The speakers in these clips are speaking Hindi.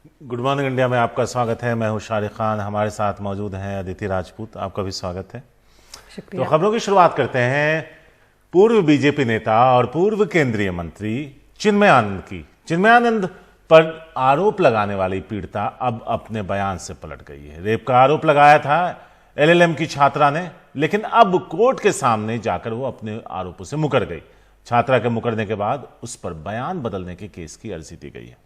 गुड मॉर्निंग इंडिया में आपका स्वागत है। मैं हूं शारिक खान। हमारे साथ मौजूद हैं अदिति राजपूत। आपका भी स्वागत है। शुक्रिया। तो खबरों की शुरुआत करते हैं पूर्व बीजेपी नेता और पूर्व केंद्रीय मंत्री चिन्मय आनंद की। चिन्मय आनंद पर आरोप लगाने वाली पीड़िता अब अपने बयान से पलट गई है। रेप का आरोप लगाया था एलएलएम की छात्रा ने, लेकिन अब कोर्ट के सामने जाकर वो अपने आरोपों से मुकर गई। छात्रा के मुकरने के बाद उस पर बयान बदलने के केस की अर्जी दी गई है।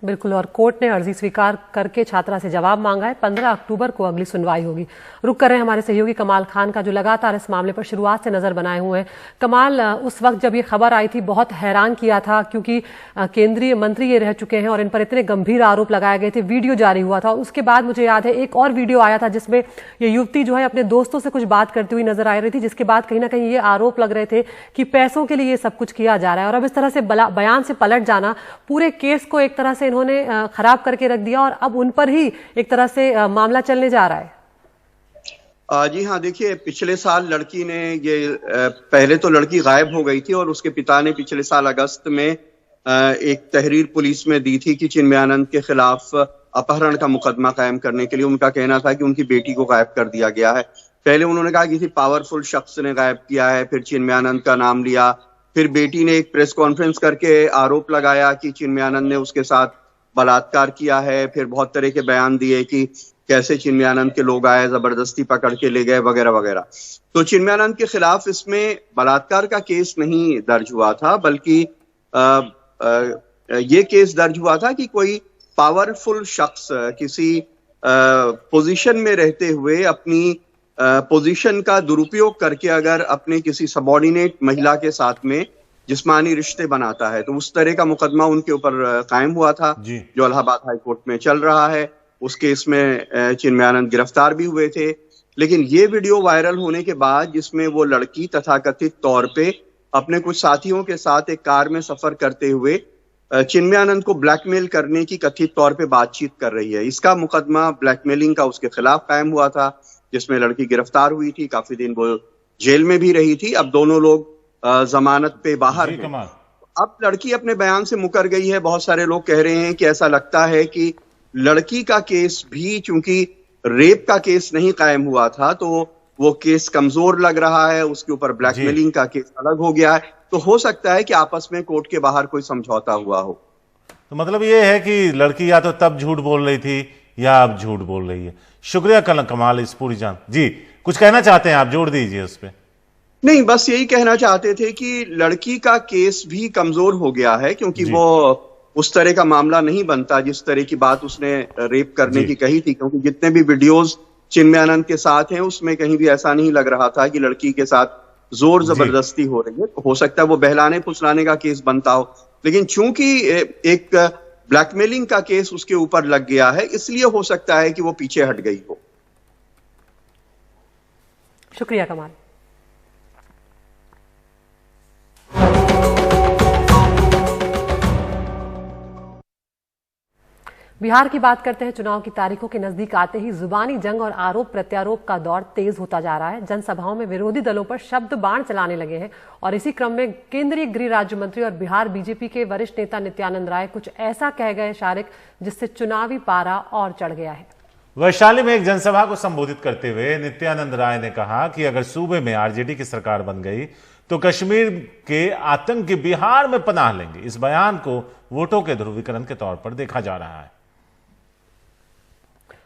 बिल्कुल, और कोर्ट ने अर्जी स्वीकार करके छात्रा से जवाब मांगा है। 15 अक्टूबर को अगली सुनवाई होगी। रुक कर रहे हैं हमारे सहयोगी कमाल खान का, जो लगातार इस मामले पर शुरुआत से नजर बनाए हुए हैं। कमाल, उस वक्त जब ये खबर आई थी बहुत हैरान किया था, क्योंकि केंद्रीय मंत्री ये रह चुके हैं और इन पर इतने गंभीर आरोप लगाए गए थे। वीडियो जारी हुआ था, उसके बाद मुझे याद है एक और वीडियो आया था जिसमें ये युवती जो है अपने दोस्तों से कुछ बात करती हुई नजर आ रही थी, जिसके बाद कहीं ना कहीं ये आरोप लग रहे थे कि पैसों के लिए ये सब कुछ किया जा रहा है। और अब इस तरह से बयान से पलट जाना, पूरे केस को एक तरह से इन्होंने खराब करके रख दिया और अब उन पर ही एक तरह से मामला चलने जा रहा है। जी हाँ, देखिए, पिछले साल लड़की ने पहले तो लड़की गायब हो गई थी और उसके पिता ने पिछले साल अगस्त में एक तहरीर पुलिस में दी थी कि चिन्मय आनंद के खिलाफ अपहरण का मुकदमा कायम करने के लिए। उनका कहना था कि उनकी बेटी को गायब कर दिया गया है। पहले उन्होंने कहा किसी पावरफुल शख्स ने गायब किया है, फिर चिन्मय आनंद का नाम लिया। फिर बेटी ने एक प्रेस कॉन्फ्रेंस करके आरोप लगाया कि चिन्मय आनंद ने उसके साथ बलात्कार किया है। फिर बहुत तरह के बयान दिए कि कैसे चिन्मय आनंद के लोग आए, जबरदस्ती पकड़ के ले गए, वगैरह वगैरह। तो चिन्मय आनंद के खिलाफ इसमें बलात्कार का केस नहीं दर्ज हुआ था, बल्कि ये केस दर्ज हुआ था कि कोई पावरफुल शख्स किसी पोजीशन में रहते हुए अपनी पोजीशन का दुरुपयोग करके अगर अपने किसी सबॉर्डिनेट महिला के साथ में जिस्मानी रिश्ते बनाता है, तो उस तरह का मुकदमा उनके ऊपर कायम हुआ था, जो इलाहाबाद हाई कोर्ट में चल रहा है। उस केस में चिन्मय आनंद गिरफ्तार भी हुए थे। लेकिन ये वीडियो वायरल होने के बाद, जिसमें वो लड़की तथाकथित तौर पे अपने कुछ साथियों के साथ एक कार में सफर करते हुए चिन्मय आनंद को ब्लैकमेल करने की कथित तौर पे बातचीत कर रही है, इसका मुकदमा ब्लैकमेलिंग का उसके खिलाफ कायम हुआ था, जिसमें लड़की गिरफ्तार हुई थी। काफी दिन वो जेल में भी रही थी। अब दोनों लोग जमानत पे बाहर हैं। अब लड़की अपने बयान से मुकर गई है। बहुत सारे लोग कह रहे हैं कि ऐसा लगता है कि लड़की का केस भी, चूंकि रेप का केस नहीं कायम हुआ था, तो वो केस कमजोर लग रहा है। उसके ऊपर ब्लैकमेलिंग का केस अलग हो गया है। तो हो सकता है कि आपस में कोर्ट के बाहर कोई समझौता हुआ हो। तो मतलब ये है कि लड़की या तो तब झूठ बोल रही थी या अब झूठ बोल रही है। शुक्रिया कमाल इस पूरी जान जी। कुछ कहना चाहते हैं आप, जोड़ दीजिए उस पर। नहीं, बस यही कहना चाहते थे कि लड़की का केस भी कमजोर हो गया है, क्योंकि वो उस तरह का मामला नहीं बनता जिस तरह की बात उसने रेप करने की कही थी। क्योंकि जितने भी वीडियोस चिन्मय आनंद के साथ हैं, उसमें कहीं भी ऐसा नहीं लग रहा था कि लड़की के साथ जोर जबरदस्ती हो रही है। तो हो सकता है वो बहलाने फुसलाने का केस बनता हो, लेकिन चूंकि एक ब्लैकमेलिंग का केस उसके ऊपर लग गया है, इसलिए हो सकता है कि वो पीछे हट गई हो। शुक्रिया कमाल। बिहार की बात करते हैं। चुनाव की तारीखों के नजदीक आते ही जुबानी जंग और आरोप प्रत्यारोप का दौर तेज होता जा रहा है। जनसभाओं में विरोधी दलों पर शब्द बाण चलाने लगे हैं और इसी क्रम में केंद्रीय गृह राज्य मंत्री और बिहार बीजेपी के वरिष्ठ नेता नित्यानंद राय कुछ ऐसा कह गए शारिक, जिससे चुनावी पारा और चढ़ गया है। वैशाली में एक जनसभा को संबोधित करते हुए नित्यानंद राय ने कहा कि अगर सूबे में आरजेडी की सरकार बन गई तो कश्मीर के आतंकी बिहार में पनाह लेंगे। इस बयान को वोटों के ध्रुवीकरण के तौर पर देखा जा रहा है।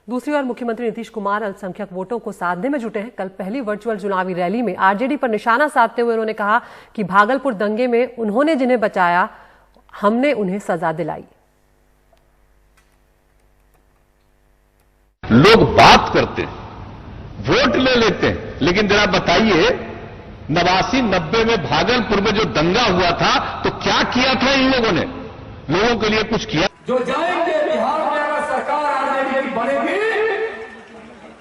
दूसरी ओर मुख्यमंत्री नीतीश कुमार अल्पसंख्यक वोटों को साधने में जुटे हैं। कल पहली वर्चुअल चुनावी रैली में आरजेडी पर निशाना साधते हुए उन्होंने कहा कि भागलपुर दंगे में उन्होंने जिन्हें बचाया, हमने उन्हें सजा दिलाई। लोग बात करते हैं, वोट ले लेते हैं, लेकिन जरा बताइए 89-90 में भागलपुर में जो दंगा हुआ था, तो क्या किया था इन लोगों ने? लोगों के लिए कुछ किया? जो जाएंगे बिहार में, अगर सरकार आरजेडी की बनेगी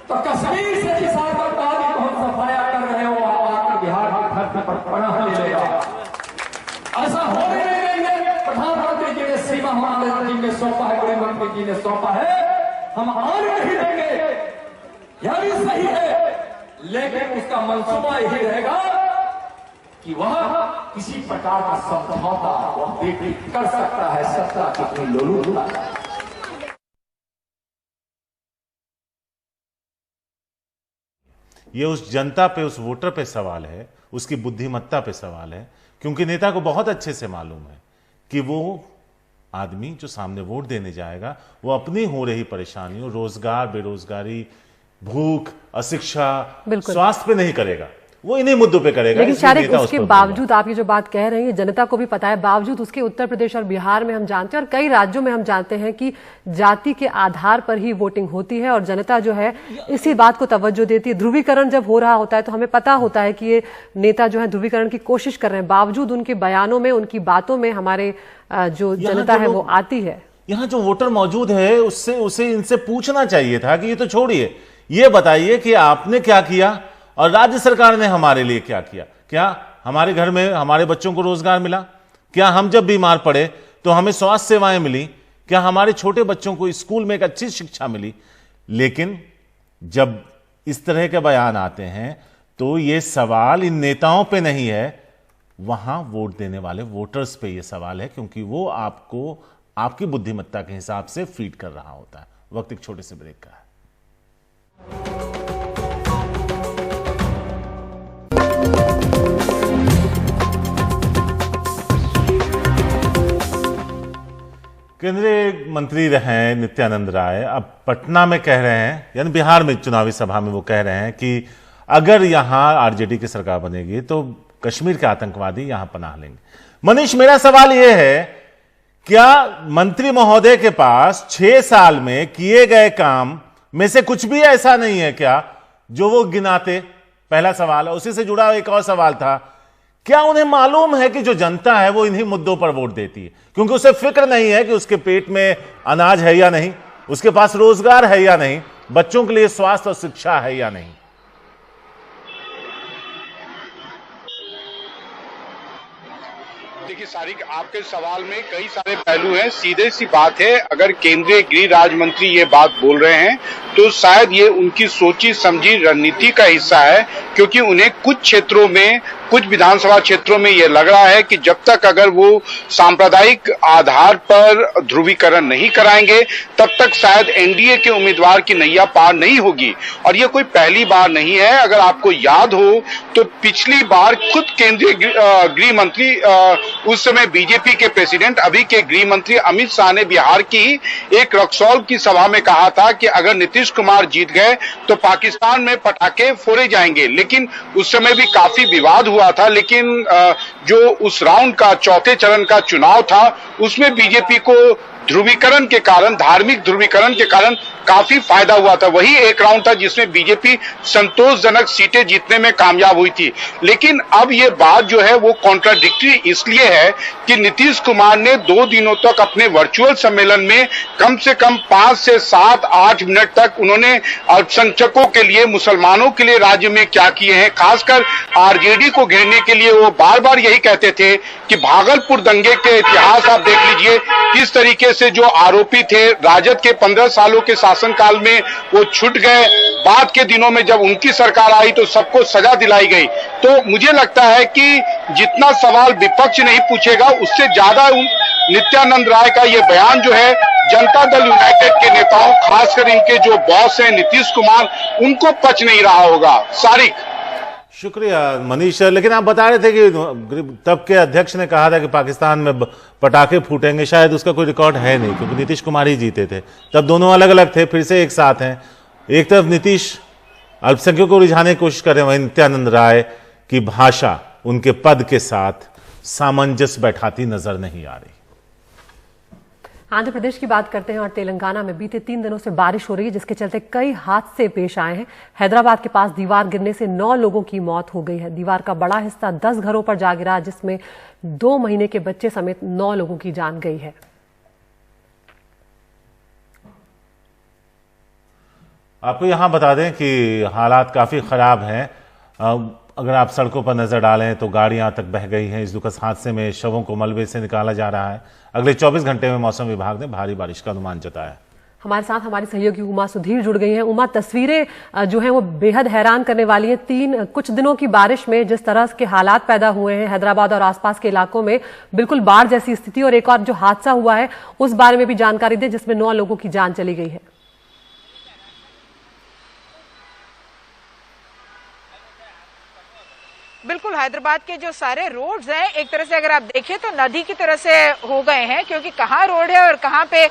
तो कश्मीर से जिस आतंकवादी को हम सफाया कर रहे हो, आकर बिहार की धरती पर पनाह ले लेगा। ऐसा होने नहीं देंगे। प्रधानमंत्री जी ने सीमा हमारे जी ने सौंपा है, गृह मंत्री जी ने सौंपा है, हम आने नहीं देंगे। यह भी सही है, लेकिन उसका मंसूबा यही रहेगा कि वह किसी प्रकार का समझौता वह कर सकता है। सत्ता कितनी लोलुपता है। ये उस जनता पे, उस वोटर पे सवाल है, उसकी बुद्धिमत्ता पे सवाल है, क्योंकि नेता को बहुत अच्छे से मालूम है कि वो आदमी जो सामने वोट देने जाएगा वो अपनी हो रही परेशानियों, रोजगार, बेरोजगारी, भूख, अशिक्षा, स्वास्थ्य पे नहीं करेगा, वो इन्हीं मुद्दों पे करेगा। लेकिन शारिक, उसके बावजूद आप ये जो बात कह रहे हैं, जनता को भी पता है, बावजूद उसके उत्तर प्रदेश और बिहार में हम जानते हैं और कई राज्यों में हम जानते हैं कि जाति के आधार पर ही वोटिंग होती है और जनता जो है इसी बात को तवज्जो देती है। ध्रुवीकरण जब हो रहा होता है तो हमें पता होता है कि ये नेता जो है ध्रुवीकरण की कोशिश कर रहे हैं, बावजूद उनके बयानों में, उनकी बातों में हमारे जो जनता है वो आती है। यहाँ जो वोटर मौजूद है उसे इनसे पूछना चाहिए था कि ये तो छोड़िए, ये बताइए कि आपने क्या किया और राज्य सरकार ने हमारे लिए क्या किया। क्या हमारे घर में हमारे बच्चों को रोजगार मिला? क्या हम जब बीमार पड़े तो हमें स्वास्थ्य सेवाएं मिली? क्या हमारे छोटे बच्चों को स्कूल में एक अच्छी शिक्षा मिली? लेकिन जब इस तरह के बयान आते हैं तो ये सवाल इन नेताओं पे नहीं है, वहां वोट देने वाले वोटर्स पे ये सवाल है, क्योंकि वो आपको आपकी बुद्धिमत्ता के हिसाब से फीड कर रहा होता है। वक्त एक छोटे से ब्रेक का है। केंद्रीय मंत्री रहे नित्यानंद राय अब पटना में कह रहे हैं, यानी बिहार में चुनावी सभा में वो कह रहे हैं कि अगर यहां आरजेडी की सरकार बनेगी तो कश्मीर के आतंकवादी यहां पनाह लेंगे। मनीष, मेरा सवाल यह है, क्या मंत्री महोदय के पास 6 साल में किए गए काम में से कुछ भी ऐसा नहीं है क्या जो वो गिनाते? पहला सवाल है। उसी से जुड़ा एक और सवाल था, क्या उन्हें मालूम है कि जो जनता है वो इन्हीं मुद्दों पर वोट देती है, क्योंकि उसे फिक्र नहीं है कि उसके पेट में अनाज है या नहीं, उसके पास रोजगार है या नहीं, बच्चों के लिए स्वास्थ्य और शिक्षा है या नहीं? देखिए सारिक, आपके सवाल में कई सारे पहलू हैं। सीधे सी बात है, अगर केंद्रीय गृह राज्य मंत्री ये बात बोल रहे हैं तो शायद ये उनकी सोची समझी रणनीति का हिस्सा है, क्योंकि उन्हें कुछ क्षेत्रों में, कुछ विधानसभा क्षेत्रों में ये लग रहा है कि जब तक अगर वो सांप्रदायिक आधार पर ध्रुवीकरण नहीं कराएंगे तब तक शायद एनडीए के उम्मीदवार की नैया पार नहीं होगी। और ये कोई पहली बार नहीं है। अगर आपको याद हो तो पिछली बार खुद केंद्रीय गृह मंत्री, उस समय बीजेपी के प्रेसिडेंट, अभी के गृह मंत्री अमित शाह ने बिहार की एक रक्सौल की सभा में कहा था कि अगर नीतीश कुमार जीत गए तो पाकिस्तान में पटाखे फोड़े जाएंगे। लेकिन उस समय भी काफी विवाद हुआ था। लेकिन जो उस राउंड का, चौथे चरण का चुनाव था, उसमें बीजेपी को ध्रुवीकरण के कारण, धार्मिक ध्रुवीकरण के कारण काफी फायदा हुआ था। वही एक राउंड था जिसमें बीजेपी संतोषजनक सीटें जीतने में कामयाब हुई थी। लेकिन अब ये बात जो है वो कॉन्ट्राडिक्टरी इसलिए है कि नीतीश कुमार ने 2 दिनों तक अपने वर्चुअल सम्मेलन में कम से कम 5 से 7-8 मिनट तक उन्होंने अल्पसंख्यकों के लिए, मुसलमानों के लिए राज्य में क्या किए हैं, खासकर आरजेडी को घेरने के लिए वो बार बार यही कहते थे कि भागलपुर दंगे के इतिहास आप देख लीजिए, किस तरीके से जो आरोपी थे राजद के 15 सालों के शासनकाल में वो छूट गए। बाद के दिनों में जब उनकी सरकार आई तो सबको सजा दिलाई गई। तो मुझे लगता है कि जितना सवाल विपक्ष नहीं पूछेगा उससे ज्यादा नित्यानंद राय का ये बयान जो है जनता दल यूनाइटेड के नेताओं, खासकर इनके जो बॉस हैं नीतीश कुमार, उनको पच नहीं रहा होगा। सारिक, शुक्रिया मनीष। लेकिन आप बता रहे थे कि तब के अध्यक्ष ने कहा था कि पाकिस्तान में पटाखे फूटेंगे, शायद उसका कोई रिकॉर्ड है नहीं, क्योंकि नीतीश कुमार ही जीते थे। तब दोनों अलग अलग थे, फिर से एक साथ हैं। एक तरफ नीतीश अल्पसंख्यकों को रिझाने की कोशिश कर रहे हैं, वहीं नित्यानंद राय की भाषा उनके पद के साथ सामंजस्य बैठाती नजर नहीं आ रही। आंध्र प्रदेश की बात करते हैं और तेलंगाना में बीते 3 दिनों से बारिश हो रही है, जिसके चलते कई हादसे पेश आए हैं। हैदराबाद के पास दीवार गिरने से 9 लोगों की मौत हो गई है। दीवार का बड़ा हिस्सा 10 घरों पर जा गिरा, जिसमें 2 महीने के बच्चे समेत 9 लोगों की जान गई है। आपको यहां बता दें कि हालात काफी खराब हैं। अगर आप सड़कों पर नजर डालें तो गाड़ियां तक बह गई हैं। इस दुखद हादसे में शवों को मलबे से निकाला जा रहा है। अगले 24 घंटे में मौसम विभाग ने भारी बारिश का अनुमान जताया है। हमारे साथ हमारी सहयोगी उमा सुधीर जुड़ गई हैं। उमा, तस्वीरें जो हैं वो बेहद हैरान करने वाली हैं। कुछ दिनों की बारिश में जिस तरह के हालात पैदा हुए हैं हैदराबाद और आसपास के इलाकों में, बिल्कुल बाढ़ जैसी स्थिति। और एक और जो हादसा हुआ है उस बारे में भी जानकारी दें, जिसमें 9 लोगों की जान चली गई है। बिल्कुल हैदराबाद के जो सारे रोड्स हैं एक तरह से अगर आप देखें तो नदी की तरह से हो गए हैं, क्योंकि कहाँ रोड है और कहाँ पे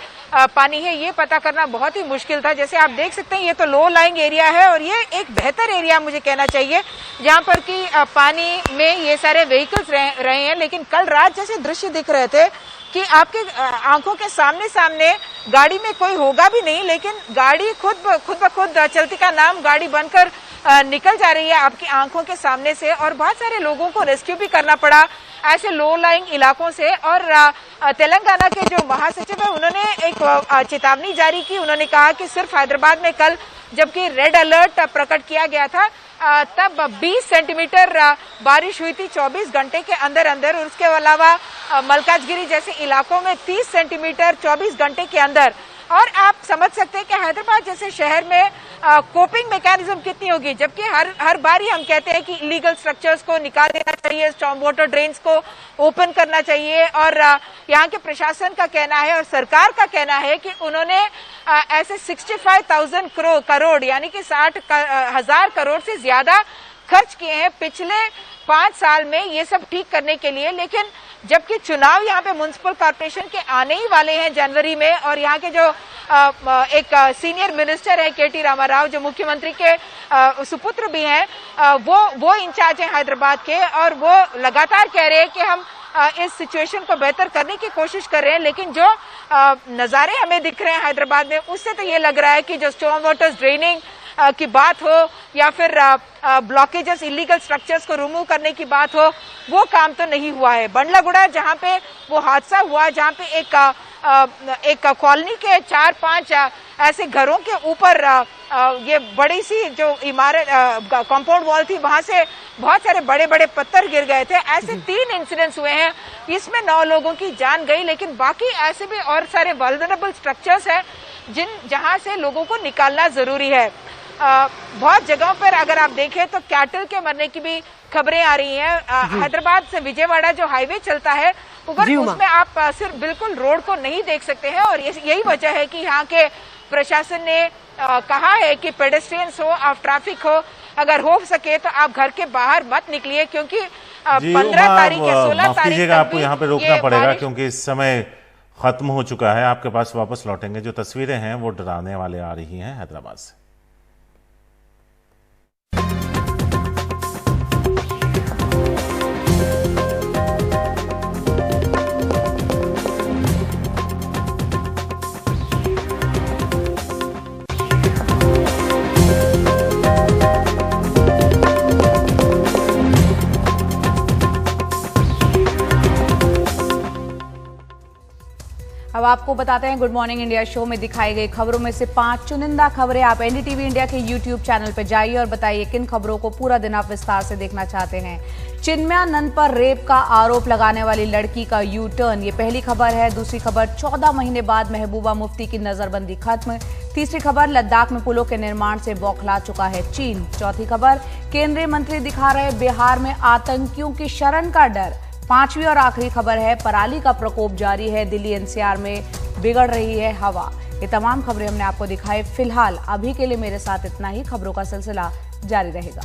पानी है ये पता करना बहुत ही मुश्किल था। जैसे आप देख सकते हैं ये तो लो लाइंग एरिया है और ये एक बेहतर एरिया मुझे कहना चाहिए जहाँ पर कि पानी में ये सारे व्हीकल्स रहे हैं। लेकिन कल रात जैसे दृश्य दिख रहे थे कि आपके आंखों के सामने सामने गाड़ी में कोई होगा भी नहीं, लेकिन गाड़ी खुद ब खुद चलती का नाम गाड़ी बनकर निकल जा रही है आपकी आंखों के सामने से। और बहुत सारे लोगों को रेस्क्यू भी करना पड़ा ऐसे लो लाइंग इलाकों से। और तेलंगाना के जो महासचिव है उन्होंने एक चेतावनी जारी की। उन्होंने कहा कि सिर्फ हैदराबाद में कल जबकि रेड अलर्ट प्रकट किया गया था तब 20 सेंटीमीटर बारिश हुई थी 24 घंटे के अंदर अंदर। और उसके अलावा मलकाजगिरी जैसे इलाकों में 30 सेंटीमीटर 24 घंटे के अंदर। और आप समझ सकते हैं कि हैदराबाद जैसे शहर में कोपिंग मैकेनिज्म कितनी होगी, जबकि हर बार ही हम कहते हैं कि इलीगल स्ट्रक्चर्स को निकाल देना चाहिए, स्टॉर्म वाटर ड्रेन्स को ओपन करना चाहिए। और यहाँ के प्रशासन का कहना है और सरकार का कहना है कि उन्होंने ऐसे 65,000 करोड़ यानी कि 60,000 करोड़ से ज्यादा खर्च किए हैं पिछले 5 साल में ये सब ठीक करने के लिए। लेकिन जबकि चुनाव यहाँ पे म्युनिसिपल कॉर्पोरेशन के आने ही वाले हैं जनवरी में, और यहाँ के जो एक सीनियर मिनिस्टर है केटी रामाराव जो मुख्यमंत्री के सुपुत्र भी हैं, वो इंचार्ज हैं हैदराबाद के, और वो लगातार कह रहे हैं कि हम इस सिचुएशन को बेहतर करने की कोशिश कर रहे हैं। लेकिन जो नजारे हमें दिख रहे हैं हैदराबाद में उससे तो ये लग रहा है कि जो स्टॉर्म वाटर ड्रेनिंग की बात हो या फिर ब्लॉकेजेस इलीगल स्ट्रक्चर्स को रिमूव करने की बात हो, वो काम तो नहीं हुआ है। बंडलागुड़ा जहां पे वो हादसा हुआ, जहां पे एक कॉलोनी के 4-5 ऐसे घरों के ऊपर ये बड़ी सी जो इमारत कंपाउंड वॉल थी वहां से बहुत सारे बड़े बड़े पत्थर गिर गए थे। ऐसे 3 इंसिडेंट्स हुए हैं, इसमें 9 लोगों की जान गई। लेकिन बाकी ऐसे भी और सारे वल्नरेबल स्ट्रक्चर्स हैं जहां से लोगों को निकालना जरूरी है। बहुत जगहों पर अगर आप देखें तो कैटल के मरने की भी खबरें आ रही हैं। हैदराबाद से विजयवाड़ा जो हाईवे चलता है उसमें आप सिर्फ बिल्कुल रोड को नहीं देख सकते हैं। और यही वजह है कि यहाँ के प्रशासन ने कहा है कि पेडेस्ट्रियंस हो आप ट्रैफिक हो अगर हो सके तो आप घर के बाहर मत निकलिए, क्योंकि 15 तारीख या 16 तारीख आपको यहाँ पे रोकना पड़ेगा क्योंकि इस समय खत्म हो चुका है। आपके पास वापस लौटेंगे। जो तस्वीरें हैं वो डराने वाले आ रही हैं हैदराबाद से। अब आपको बताते हैं गुड मॉर्निंग इंडिया शो में दिखाई गई खबरों में से 5 चुनिंदा खबरें। आप एनडीटीवी इंडिया के यूट्यूब चैनल पर जाइए और बताइए किन खबरों को पूरा दिन आप विस्तार से देखना चाहते हैं। चिन्मयानंद पर रेप का आरोप लगाने वाली लड़की का यू टर्न, ये पहली खबर है। दूसरी खबर 14 महीने बाद महबूबा मुफ्ती की नजरबंदी खत्म। तीसरी खबर लद्दाख में पुलों के निर्माण से बौखला चुका है चीन। चौथी खबर केंद्रीय मंत्री दिखा रहे बिहार में आतंकियों की शरण का डर। 5वीं और आखिरी खबर है पराली का प्रकोप जारी है, दिल्ली एनसीआर में बिगड़ रही है हवा। ये तमाम खबरें हमने आपको दिखाई। फिलहाल अभी के लिए मेरे साथ इतना ही, खबरों का सिलसिला जारी रहेगा।